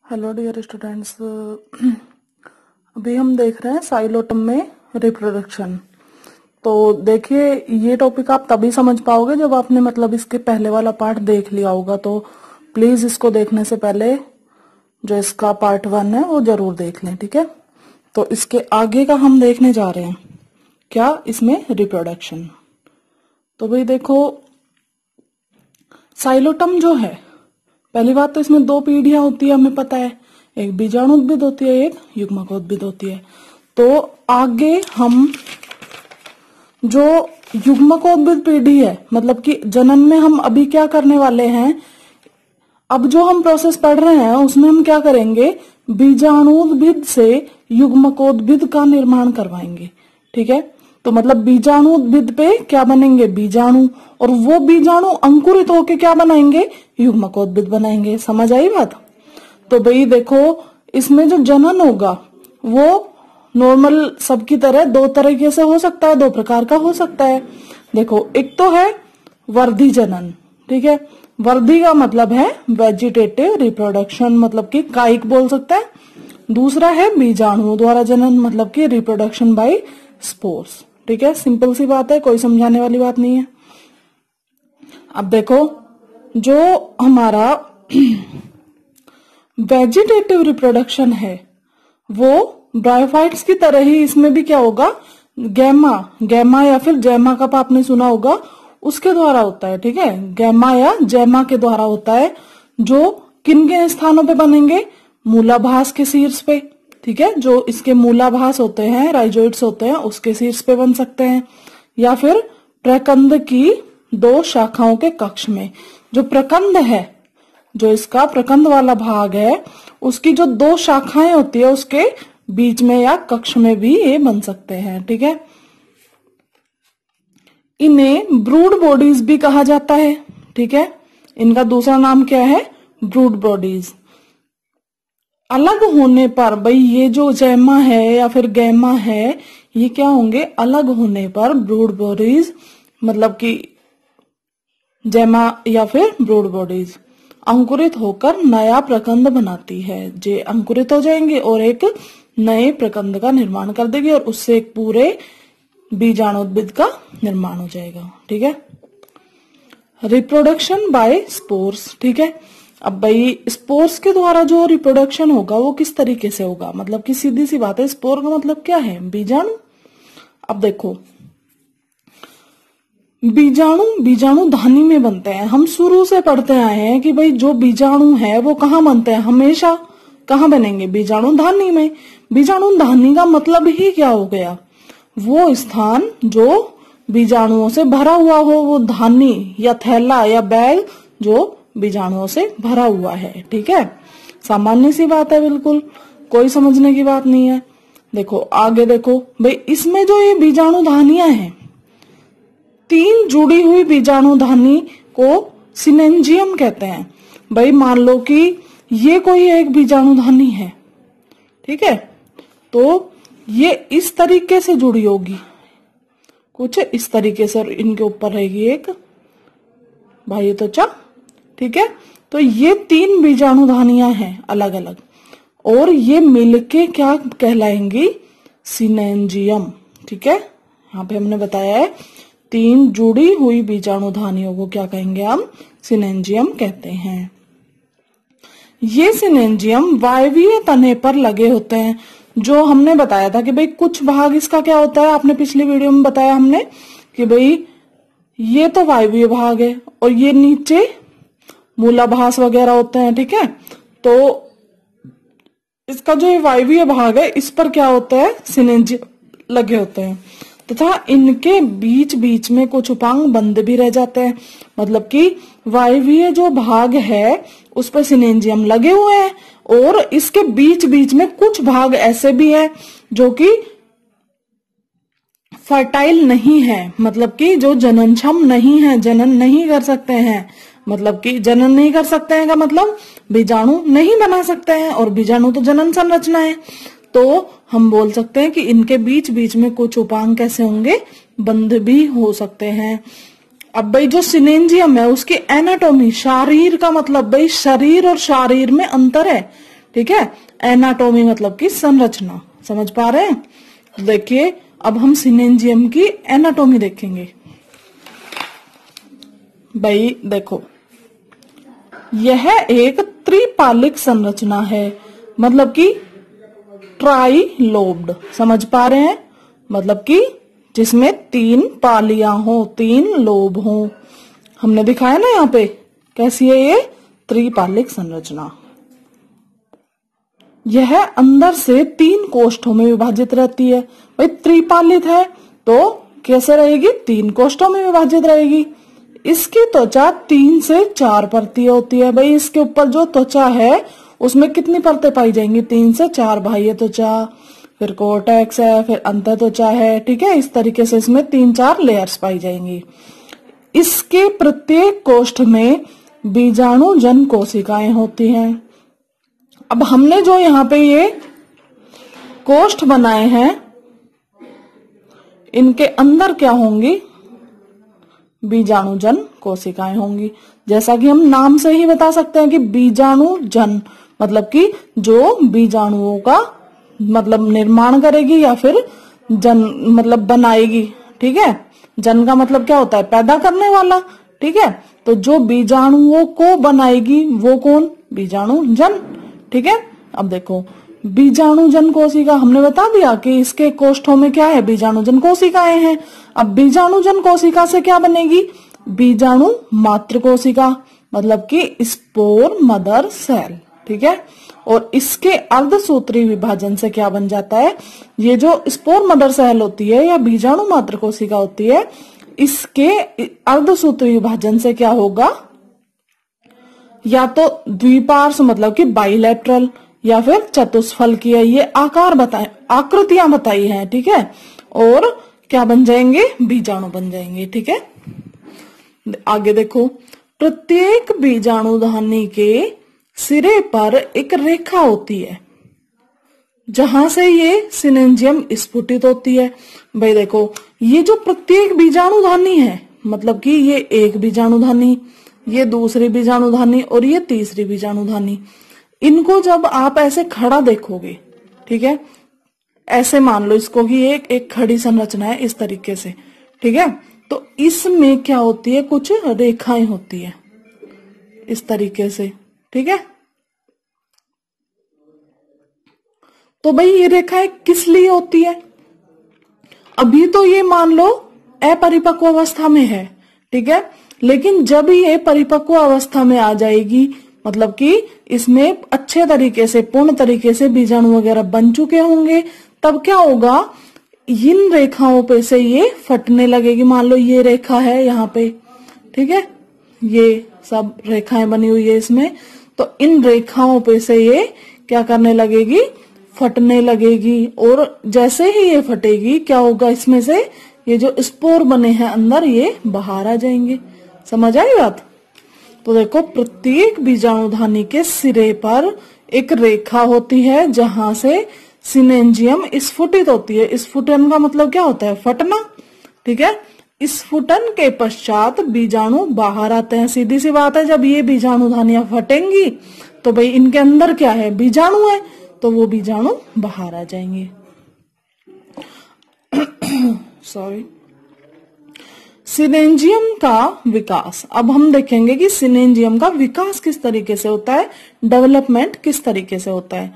Hello dear students. अभी हम देख रहे हैं साइलोटम में रिप्रोडक्शन। तो देखिए, ये टॉपिक आप तभी समझ पाओगे जब आपने मतलब इसके पहले वाला पार्ट देख लिया होगा। तो प्लीज इसको देखने से पहले जो इसका पार्ट 1 है वो जरूर देख लें, ठीक है। तो इसके आगे का हम देखने जा रहे हैं क्या इसमें रिप्रोडक्शन। तो भाई देखो, साइलोटम जो है, पहली बात तो इसमें 2 पीढ़ियां होती है, हमें पता है। एक बीजाणुउद्भिद होती है, एक युग्मकोद्भिद होती है। तो आगे हम जो युग्मकोद्भिद पीढ़ी है, मतलब कि जनन में हम अभी क्या करने वाले हैं, अब जो हम प्रोसेस पढ़ रहे हैं उसमें हम क्या करेंगे, बीजाणुउद्भिद से युग्मकोद्भिद का निर्माण करवाएंगे, ठीक है। तो मतलब बीजाणुउद्भिद पे क्या बनेंगे, बीजाणु, और वो बीजाणु अंकुरित होके क्या बनाएंगे, युग्मकोद्भिद बनाएंगे। समझ आई बात। तो भाई देखो, इसमें जो जनन होगा वो नॉर्मल सबकी तरह 2 तरीके से हो सकता है, 2 प्रकार का हो सकता है। देखो, एक तो है वर्धी जनन, ठीक है। वर्धी का मतलब है वेजिटेटिव रिप्रोडक्शन, मतलब कि कायिक बोल सकता है। दूसरा है बीजाणुओं द्वारा जनन, मतलब कि रिप्रोडक्शन बाय स्पोर्स, ठीक है। सिंपल सी बात है, कोई समझाने वाली बात नहीं है। अब देखो, जो हमारा वेजिटेटिव रिप्रोडक्शन है वो ब्रायोफाइट्स की तरह ही इसमें भी क्या होगा, गैमा या फिर जैमा का आपने सुना होगा, उसके द्वारा होता है, ठीक है। गैमा या जैमा के द्वारा होता है, जो किन किन स्थानों पे बनेंगे, मूलाभास के शीर्ष पे, ठीक है। जो इसके मूलाभास होते हैं, राइजोइड्स होते हैं, उसके शीर्ष पे बन सकते हैं, या फिर प्रकंद की 2 शाखाओं के कक्ष में। जो प्रकंद है, जो इसका प्रकंद वाला भाग है, उसकी जो 2 शाखाएं होती है उसके बीच में या कक्ष में भी ये बन सकते हैं, ठीक है। इन्हें ब्रूड बॉडीज भी कहा जाता है, ठीक है। इनका दूसरा नाम क्या है, ब्रूड बॉडीज। अलग होने पर भाई ये जो जैमा है या फिर गैमा है, ये क्या होंगे, अलग होने पर ब्रूड बॉडीज, मतलब कि जैमा या फिर ब्रूड बॉडीज अंकुरित होकर नया प्रकंद बनाती है। जे अंकुरित हो जाएंगे और एक नए प्रकंद का निर्माण कर देगी, और उससे एक पूरे बीजाणुउद्भिद का निर्माण हो जाएगा, ठीक है। रिप्रोडक्शन बाय स्पोर्स, ठीक है। अब भाई स्पोर्स के द्वारा जो रिप्रोडक्शन होगा वो किस तरीके से होगा, मतलब कि सीधी सी बात है, स्पोर का मतलब क्या है, बीजाणु। अब देखो, बीजाणु धानी में बनते हैं। हम शुरू से पढ़ते आए हैं कि भाई जो बीजाणु है वो कहाँ बनते हैं, हमेशा कहाँ बनेंगे, बीजाणु धानी में। बीजाणु धानी का मतलब ही क्या हो गया, वो स्थान जो बीजाणुओं से भरा हुआ हो, वो धानी या थैला या बैग जो बीजाणुओं से भरा हुआ है, ठीक है। सामान्य सी बात है, बिल्कुल कोई समझने की बात नहीं है। देखो आगे देखो भाई, इसमें जो ये बीजाणु धानियां हैं, 3 जुड़ी हुई बीजाणु धानी को सिनेंजियम कहते हैं। भाई मान लो कि ये कोई एक बीजाणु धानी है, ठीक है, तो ये इस तरीके से जुड़ी होगी, कुछ इस तरीके से, और इनके ऊपर रहेगी एक भाई त्वचा, ठीक है। तो ये 3 बीजाणु धानियां हैं अलग अलग, और ये मिलके क्या कहलाएंगी, सिनेंजियम, ठीक है। यहाँ पे हमने बताया है 3 जुड़ी हुई बीजाणु धानियों को क्या कहेंगे हम, सिनेंजियम कहते हैं। ये सिनेंजियम वायवीय तने पर लगे होते हैं। जो हमने बताया था कि भाई कुछ भाग इसका क्या होता है, आपने पिछली वीडियो में बताया हमने कि भाई ये तो वायवीय भाग है और ये नीचे मूलाभास वगैरह होते हैं, ठीक है। तो इसका जो वायवीय भाग है, इस पर क्या होता है, सिनेंजियम लगे होते हैं, तथा इनके बीच बीच में कुछ उपांग बंद भी रह जाते हैं। मतलब कि वायवीय जो भाग है उस पर सिनेंजियम लगे हुए हैं, और इसके बीच बीच में कुछ भाग ऐसे भी हैं जो कि फर्टाइल नहीं है, मतलब कि जो जननक्षम नहीं है, जनन नहीं कर सकते हैं। मतलब कि जनन नहीं कर सकते हैं का मतलब बीजाणु नहीं बना सकते हैं, और बीजाणु तो जनन संरचना है। तो हम बोल सकते हैं कि इनके बीच बीच में कुछ उपांग कैसे होंगे, बंद भी हो सकते हैं। अब भाई जो सिनेंजियम है उसकी एनाटॉमी, शरीर का मतलब भाई शरीर और शरीर में अंतर है, ठीक है। एनाटोमी मतलब कि संरचना, समझ पा रहे हैं। देखिए अब हम सिनेंजियम की एनाटोमी देखेंगे। भाई देखो, यह एक त्रिपालिक संरचना है, मतलब कि ट्राइलोब्ड, समझ पा रहे हैं, मतलब कि जिसमें 3 पालियां हो, 3 लोब हो। हमने दिखाया ना यहाँ पे, कैसी है ये त्रिपालिक संरचना। यह अंदर से 3 कोष्ठों में विभाजित रहती है। भाई त्रिपालित है तो कैसे रहेगी, 3 कोष्ठों में विभाजित रहेगी। इसकी त्वचा 3 से 4 परतें होती है। भाई इसके ऊपर जो त्वचा है उसमें कितनी परतें पाई जाएंगी, 3 से 4 बाह्य त्वचा, फिर कोर्टेक्स है, फिर अंत त्वचा है, ठीक है। इस तरीके से इसमें 3-4 लेयर्स पाई जाएंगी। इसके प्रत्येक कोष्ठ में बीजाणु जन कोशिकाएं होती हैं। अब हमने जो यहाँ पे ये कोष्ठ बनाए हैं, इनके अंदर क्या होंगी, बीजाणुजन कोशिकाएं होंगी। जैसा कि हम नाम से ही बता सकते हैं कि बीजाणुजन मतलब कि जो बीजाणुओं का मतलब निर्माण करेगी या फिर जन मतलब बनाएगी, ठीक है। जन का मतलब क्या होता है, पैदा करने वाला, ठीक है। तो जो बीजाणुओं को बनाएगी वो कौन, बीजाणुजन, ठीक है। अब देखो बीजाणुजन कोशिका हमने बता दिया कि इसके कोष्ठों में क्या है, बीजाणुजन कोशिकाएं हैं। अब बीजाणुजन कोशिका से क्या बनेगी, बीजाणु मात्र कोशिका, मतलब कि स्पोर मदर सेल, ठीक है। और इसके अर्धसूत्री विभाजन से क्या बन जाता है, ये जो स्पोर मदर सेल होती है या बीजाणु मात्र कोशिका होती है, इसके अर्धसूत्री विभाजन से क्या होगा, या तो द्विपार्श्व मतलब कि बाइलेटरल, या फिर चतुष्फल की है, ये आकार बताए, आकृतियां बताई हैं, ठीक है। और क्या बन जाएंगे, बीजाणु बन जाएंगे, ठीक है। आगे देखो, प्रत्येक बीजाणुधानी के सिरे पर एक रेखा होती है जहां से ये सिनेंजियम स्फुटित होती है। भाई देखो, ये जो प्रत्येक बीजाणुधानी है, मतलब कि ये एक बीजाणुधानी, ये दूसरी बीजाणुधानी और ये तीसरी बीजाणुधानी, इनको जब आप ऐसे खड़ा देखोगे, ठीक है, ऐसे मान लो इसको कि एक खड़ी संरचना है इस तरीके से, ठीक है। तो इसमें क्या होती है, कुछ रेखाएं होती है इस तरीके से, ठीक है। तो भाई ये रेखाएं किस लिए होती है, अभी तो ये मान लो अपरिपक्व अवस्था में है, ठीक है। लेकिन जब ये परिपक्व अवस्था में आ जाएगी, मतलब कि इसमें अच्छे तरीके से पूर्ण तरीके से बीजाणु वगैरह बन चुके होंगे, तब क्या होगा, इन रेखाओं पे से ये फटने लगेगी। मान लो ये रेखा है यहाँ पे, ठीक है, ये सब रेखाएं बनी हुई है इसमें, तो इन रेखाओं पे से ये क्या करने लगेगी, फटने लगेगी। और जैसे ही ये फटेगी क्या होगा, इसमें से ये जो स्पोर बने हैं अंदर ये बाहर आ जाएंगे। समझ आई बात। तो देखो, प्रत्येक बीजाणुधानी के सिरे पर एक रेखा होती है जहां से सिनेंजियम स्फुटित होती है। स्फुटन का मतलब क्या होता है, फटना, ठीक है। स्फुटन के पश्चात बीजाणु बाहर आते हैं। सीधी सी बात है, जब ये बीजाणुधानियां फटेंगी तो भाई इनके अंदर क्या है, बीजाणु है, तो वो बीजाणु बाहर आ जाएंगे। सॉरी। सिनेंजियम का विकास, अब हम देखेंगे कि सिनेंजियम का विकास किस तरीके से होता है, डेवलपमेंट किस तरीके से होता है।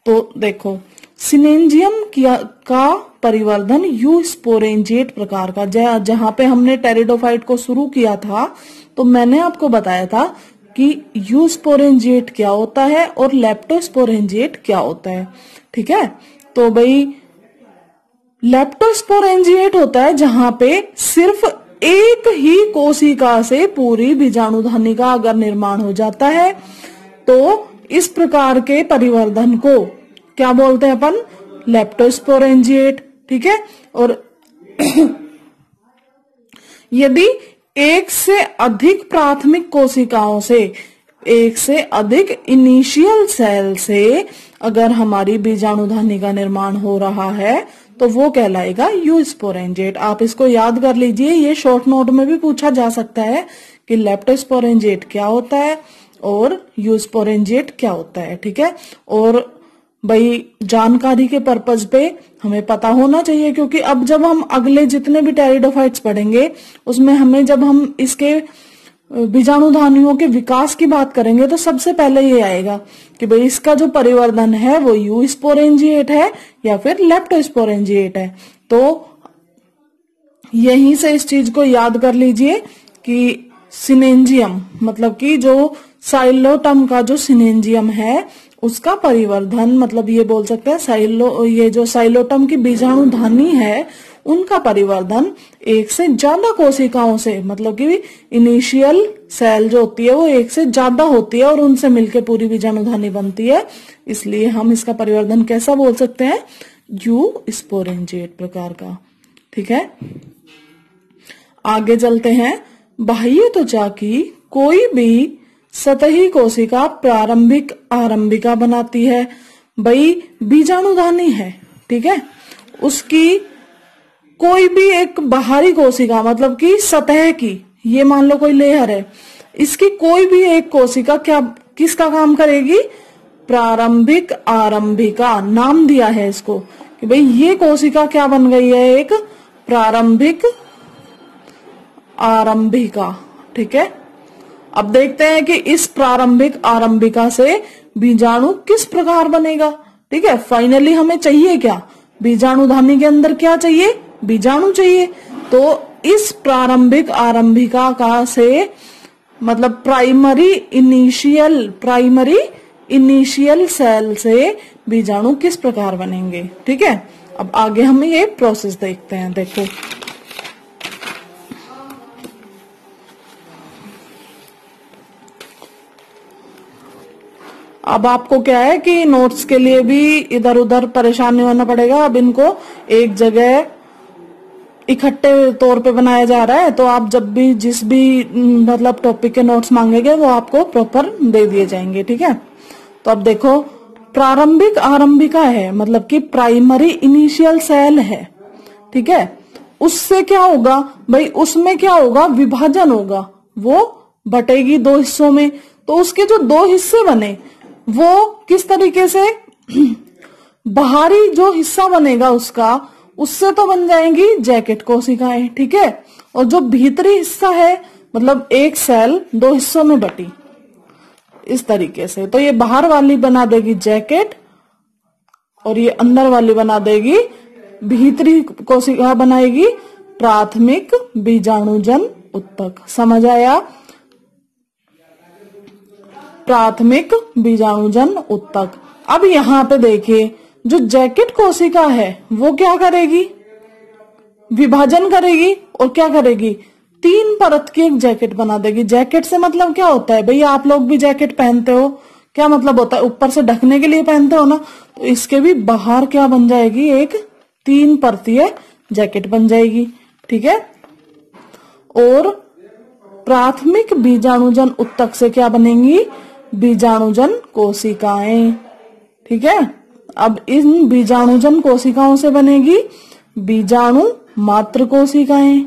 तो देखो, सिनेंजियम का परिवर्धन यूस्पोरेंजिएट प्रकार का, जहां पे हमने टेरिडोफाइट को शुरू किया था तो मैंने आपको बताया था कि यूस्पोरेंजिएट क्या होता है और लेप्टोस्पोरेंजिएट क्या होता है, ठीक है। तो भाई लेप्टोस्पोरेंजिएट होता है जहां पे सिर्फ एक ही कोशिका से पूरी बीजाणुधानी का अगर निर्माण हो जाता है तो इस प्रकार के परिवर्धन को क्या बोलते हैं अपन, लेप्टोस्पोरेंजिएट, ठीक है। और यदि एक से अधिक प्राथमिक कोशिकाओं से, एक से अधिक इनिशियल सेल से अगर हमारी बीजाणुधानी का निर्माण हो रहा है तो वो कहलाएगा यूस्पोरेंजिएट। आप इसको याद कर लीजिए, ये शॉर्ट नोट में भी पूछा जा सकता है कि लेप्टोस्पोरेंजिएट क्या होता है और यूस्पोरेंजिएट क्या होता है, ठीक है। और भाई जानकारी के पर्पज पे हमें पता होना चाहिए, क्योंकि अब जब हम अगले जितने भी टेरिडोफाइट्स पढ़ेंगे उसमें हमें, जब हम इसके बीजाणुधानियों के विकास की बात करेंगे तो सबसे पहले ये आएगा कि भाई इसका जो परिवर्धन है वो यूस्पोरेंजिएट है या फिर लेप्टोस्पोरेंजिएट है। तो यहीं से इस चीज को याद कर लीजिए कि सिनेंजियम मतलब कि जो साइलोटम का जो सिनेंजियम है उसका परिवर्धन, मतलब ये बोल सकते हैं ये जो साइलोटम की बीजाणुधानी है उनका परिवर्धन एक से ज्यादा कोशिकाओं से, मतलब कि इनिशियल सेल जो होती है वो एक से ज्यादा होती है और उनसे मिलकर पूरी बीजाणुधानी बनती है, इसलिए हम इसका परिवर्धन कैसा बोल सकते हैं, यूस्पोरेंजिएट प्रकार का, ठीक है। आगे चलते हैं। बाह्य त्वचा की कोई भी सतही कोशिका प्रारंभिक आरंभिका बनाती है। भाई बीजाणुधानी है, ठीक है, उसकी कोई भी एक बाहरी कोशिका मतलब कि सतह की, ये मान लो कोई लेयर है, इसकी कोई भी एक कोशिका क्या किसका काम करेगी, प्रारंभिक आरंभिका नाम दिया है इसको कि भाई ये कोशिका क्या बन गई है, एक प्रारंभिक आरंभिका, ठीक है। अब देखते हैं कि इस प्रारंभिक आरंभिका से बीजाणु किस प्रकार बनेगा, ठीक है। फाइनली हमें चाहिए क्या, बीजाणुधानी के अंदर क्या चाहिए, बीजाणु चाहिए। तो इस प्रारंभिक आरंभिका का से मतलब प्राइमरी इनिशियल सेल से बीजाणु किस प्रकार बनेंगे, ठीक है। अब आगे हम ये प्रोसेस देखते हैं। देखो अब आपको क्या है कि नोट्स के लिए भी इधर उधर परेशान नहीं होना पड़ेगा। अब इनको एक जगह इकट्ठे तौर पे बनाया जा रहा है, तो आप जब भी जिस भी मतलब टॉपिक के नोट्स मांगेंगे वो आपको प्रॉपर दे दिए जाएंगे, ठीक है। तो अब देखो प्रारंभिक आरंभिका है मतलब कि प्राइमरी इनिशियल सेल है, ठीक है। उससे क्या होगा भाई, उसमें क्या होगा, विभाजन होगा, वो बटेगी दो हिस्सों में। तो उसके जो दो हिस्से बने वो किस तरीके से, बाहरी जो हिस्सा बनेगा उसका, उससे तो बन जाएंगी जैकेट कोशिकाएं, ठीक है। और जो भीतरी हिस्सा है मतलब एक सेल दो हिस्सों में बटी इस तरीके से, तो ये बाहर वाली बना देगी जैकेट और ये अंदर वाली बना देगी, भीतरी कोशिका बनाएगी प्राथमिक बीजाणुजन उत्तक। समझ आया, प्राथमिक बीजाणुजन उत्तक। अब यहाँ पे देखिए जो जैकेट कोशिका है वो क्या करेगी, विभाजन करेगी और क्या करेगी, 3 परत की एक जैकेट बना देगी। जैकेट से मतलब क्या होता है भैया, आप लोग भी जैकेट पहनते हो, क्या मतलब होता है, ऊपर से ढकने के लिए पहनते हो ना, तो इसके भी बाहर क्या बन जाएगी, एक 3 परतीय जैकेट बन जाएगी, ठीक है। और प्राथमिक बीजाणुजन उत्तक से क्या बनेंगी, बीजाणुजन कोशिकाएं, ठीक है। अब इन बीजाणुजन कोशिकाओं से बनेगी बीजाणु मात्र कोशिकाएं,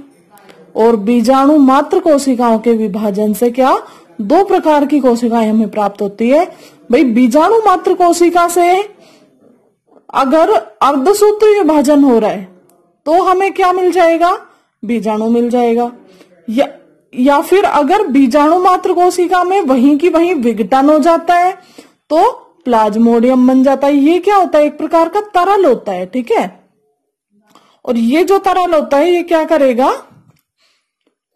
और बीजाणु मात्र कोशिकाओं के विभाजन से क्या 2 प्रकार की कोशिकाएं हमें प्राप्त होती है। भाई बीजाणु मात्र कोशिका से अगर अर्धसूत्री विभाजन हो रहा है तो हमें क्या मिल जाएगा, बीजाणु मिल जाएगा। या फिर अगर बीजाणु मात्र कोशिका में वहीं की वहीं विघटन हो जाता है तो प्लाज्मोडियम बन जाता है। ये क्या होता है, एक प्रकार का तरल होता है, ठीक है। और ये जो तरल होता है ये क्या करेगा,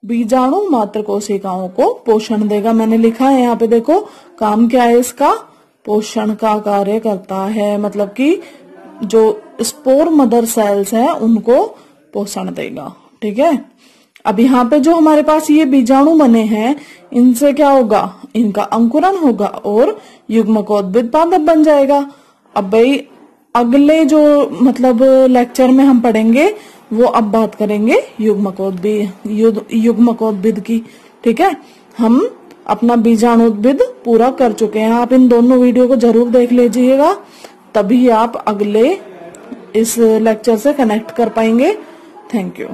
बीजाणु मात्र कोशिकाओं को पोषण देगा। मैंने लिखा है यहाँ पे देखो, काम क्या है इसका, पोषण का कार्य करता है, मतलब कि जो स्पोर मदर सेल्स हैं उनको पोषण देगा, ठीक है। अब यहाँ पे जो हमारे पास ये बीजाणु बने हैं इनसे क्या होगा, इनका अंकुरन होगा और युग्मकोद्भिद पादप बन जाएगा। अब भाई अगले जो मतलब लेक्चर में हम पढ़ेंगे वो अब बात करेंगे युग्मकोद्भिद की, ठीक है। हम अपना बीजाणुद्भिद पूरा कर चुके हैं। आप इन दोनों वीडियो को जरूर देख लीजिएगा, तभी आप अगले इस लेक्चर से कनेक्ट कर पाएंगे। Thank you.